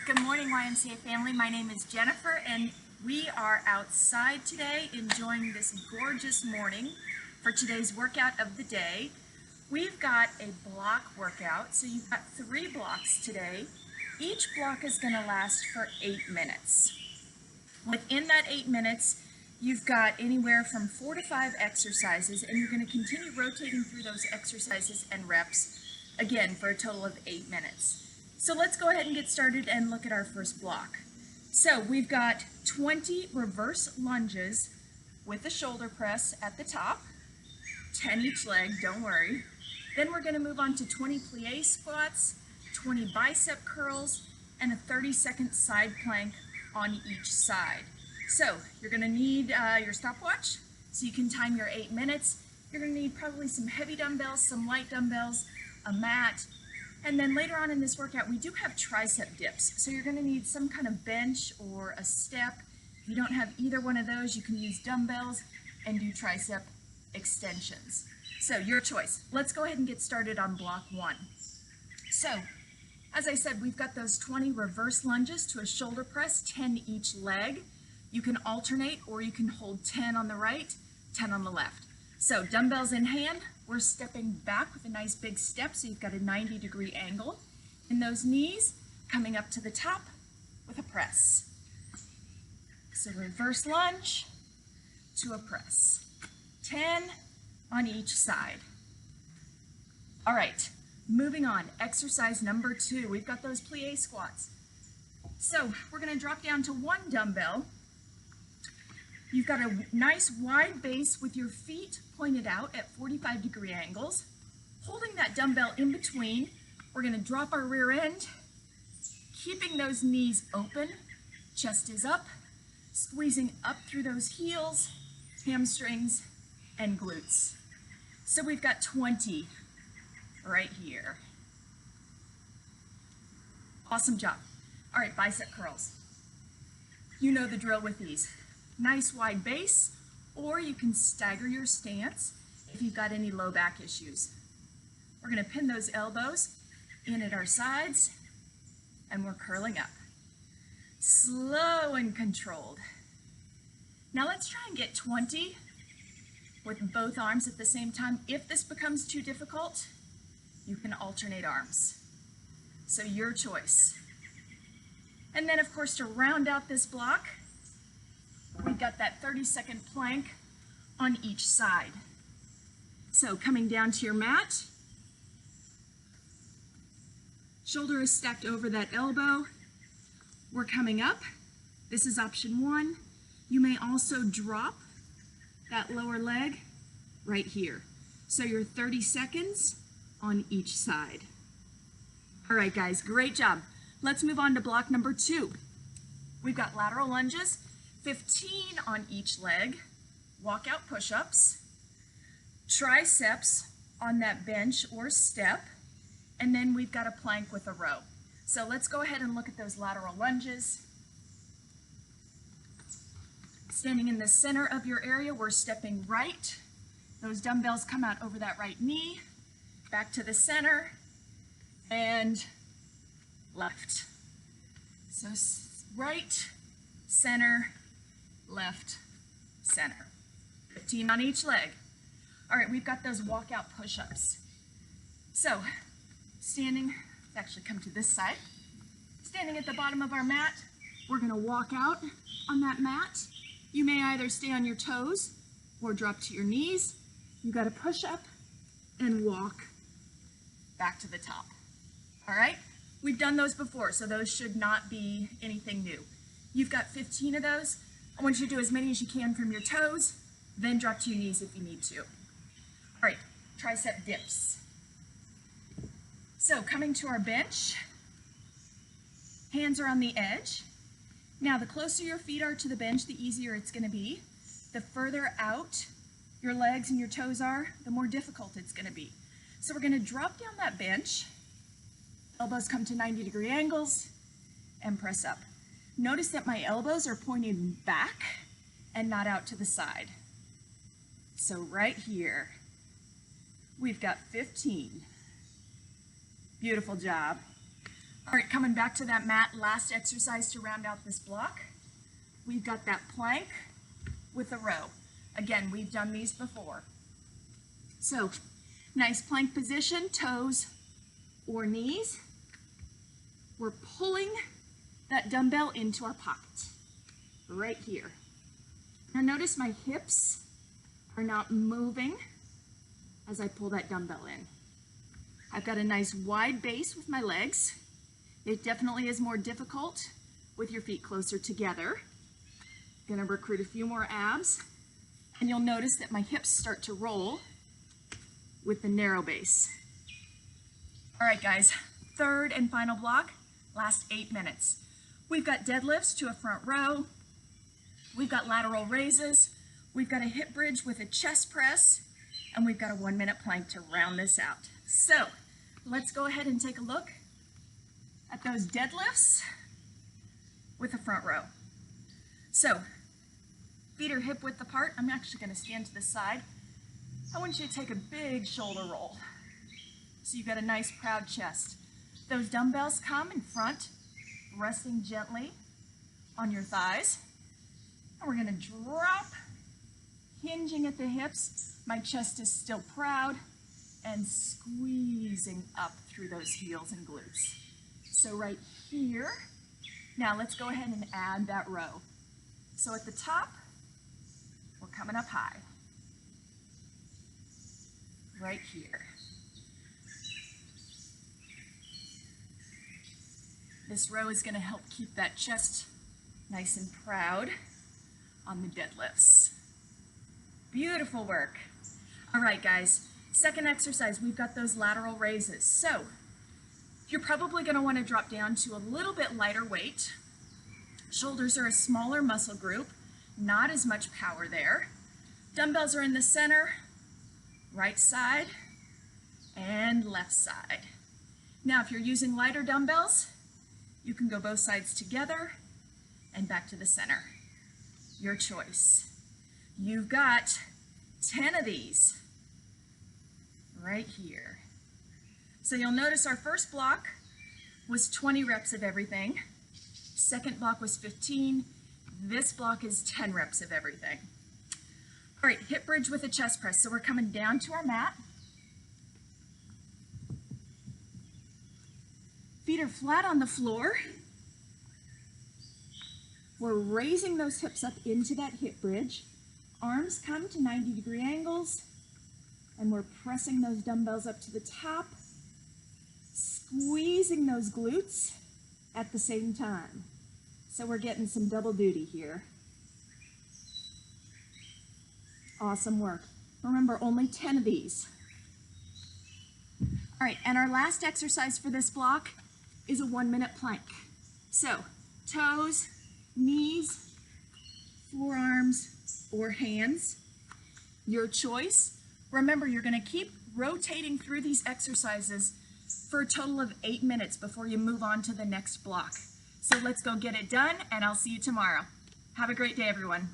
Good morning, YMCA family. My name is Jennifer, and we are outside today enjoying this gorgeous morning for today's workout of the day. We've got a block workout, so you've got 3 blocks today. Each block is going to last for 8 minutes. Within that 8 minutes, you've got anywhere from 4 to 5 exercises, and you're going to continue rotating through those exercises and reps, again, for a total of 8 minutes. So let's go ahead and get started and look at our first block. So we've got 20 reverse lunges with a shoulder press at the top, 10 each leg, don't worry. Then we're going to move on to 20 plie squats, 20 bicep curls, and a 30-second side plank on each side. So you're going to need your stopwatch so you can time your 8 minutes. You're going to need probably some heavy dumbbells, some light dumbbells, a mat, and then later on in this workout we do have tricep dips. So you're going to need some kind of bench or a step. If you don't have either one of those, you can use dumbbells and do tricep extensions. So your choice. Let's go ahead and get started on block 1. So as I said, we've got those 20 reverse lunges to a shoulder press, 10 each leg. You can alternate, or you can hold 10 on the right, 10 on the left. So dumbbells in hand, we're stepping back with a nice big step, so you've got a 90-degree angle in those knees, coming up to the top with a press. So reverse lunge to a press. 10 on each side. All right, moving on, exercise number 2. We've got those plie squats. So we're going to drop down to 1 dumbbell. You've got a nice wide base with your feet pointed out at 45-degree angles. Holding that dumbbell in between, we're going to drop our rear end, keeping those knees open, chest is up, squeezing up through those heels, hamstrings, and glutes. So we've got 20 right here. Awesome job. All right, bicep curls. You know the drill with these. Nice wide base, or you can stagger your stance if you've got any low back issues. We're going to pin those elbows in at our sides, and we're curling up. Slow and controlled. Now let's try and get 20 with both arms at the same time. If this becomes too difficult, you can alternate arms. So your choice. And then of course, to round out this block, we've got that 30-second plank on each side. So coming down to your mat, shoulder is stacked over that elbow. We're coming up. This is option 1. You may also drop that lower leg right here. So you're 30 seconds on each side. All right, guys, great job. Let's move on to block number 2. We've got lateral lunges, 15 on each leg, walkout push-ups, triceps on that bench or step, and then we've got a plank with a row. So let's go ahead and look at those lateral lunges. Standing in the center of your area, we're stepping right. Those dumbbells come out over that right knee, back to the center, and left. So right, center, left, center. 15 on each leg. All right, we've got those walkout push-ups. So, standing, let's actually come to this side. Standing at the bottom of our mat, we're gonna walk out on that mat. You may either stay on your toes or drop to your knees. You gotta push up and walk back to the top. All right, we've done those before, so those should not be anything new. You've got 15 of those. I want you to do as many as you can from your toes, then drop to your knees if you need to. All right, tricep dips. So coming to our bench, hands are on the edge. Now the closer your feet are to the bench, the easier it's going to be. The further out your legs and your toes are, the more difficult it's going to be. So we're going to drop down that bench, elbows come to 90-degree angles, and press up. Notice that my elbows are pointing back and not out to the side. So right here, we've got 15. Beautiful job. All right, coming back to that mat, last exercise to round out this block. We've got that plank with a row. Again, we've done these before. So, nice plank position, toes or knees. We're pulling that dumbbell into our pocket, right here. Now notice my hips are not moving as I pull that dumbbell in. I've got a nice wide base with my legs. It definitely is more difficult with your feet closer together. Gonna recruit a few more abs, and you'll notice that my hips start to roll with the narrow base. All right, guys, third and final block, last 8 minutes. We've got deadlifts to a front row. We've got lateral raises. We've got a hip bridge with a chest press, and we've got a 1-minute plank to round this out. So let's go ahead and take a look at those deadlifts with a front row. So feet are hip width apart. I'm actually going to stand to the side. I want you to take a big shoulder roll so you've got a nice proud chest. Those dumbbells come in front, resting gently on your thighs. And we're going to drop, hinging at the hips. My chest is still proud and squeezing up through those heels and glutes. So right here, now let's go ahead and add that row. So at the top, we're coming up high. Right here. This row is going to help keep that chest nice and proud on the deadlifts. Beautiful work. All right, guys, second exercise, we've got those lateral raises. So you're probably going to want to drop down to a little bit lighter weight. Shoulders are a smaller muscle group, not as much power there. Dumbbells are in the center, right side and left side. Now, if you're using lighter dumbbells, you can go both sides together and back to the center. Your choice. You've got 10 of these right here. So you'll notice our first block was 20 reps of everything. Second block was 15. This block is 10 reps of everything. All right, hip bridge with a chest press. So we're coming down to our mat. Feet are flat on the floor. We're raising those hips up into that hip bridge. Arms come to 90-degree angles, and we're pressing those dumbbells up to the top, squeezing those glutes at the same time. So we're getting some double duty here. Awesome work. Remember, only 10 of these. All right, and our last exercise for this block is a 1-minute plank. So toes, knees, forearms, or hands, your choice. Remember, you're going to keep rotating through these exercises for a total of 8 minutes before you move on to the next block. So let's go get it done, and I'll see you tomorrow. Have a great day, everyone.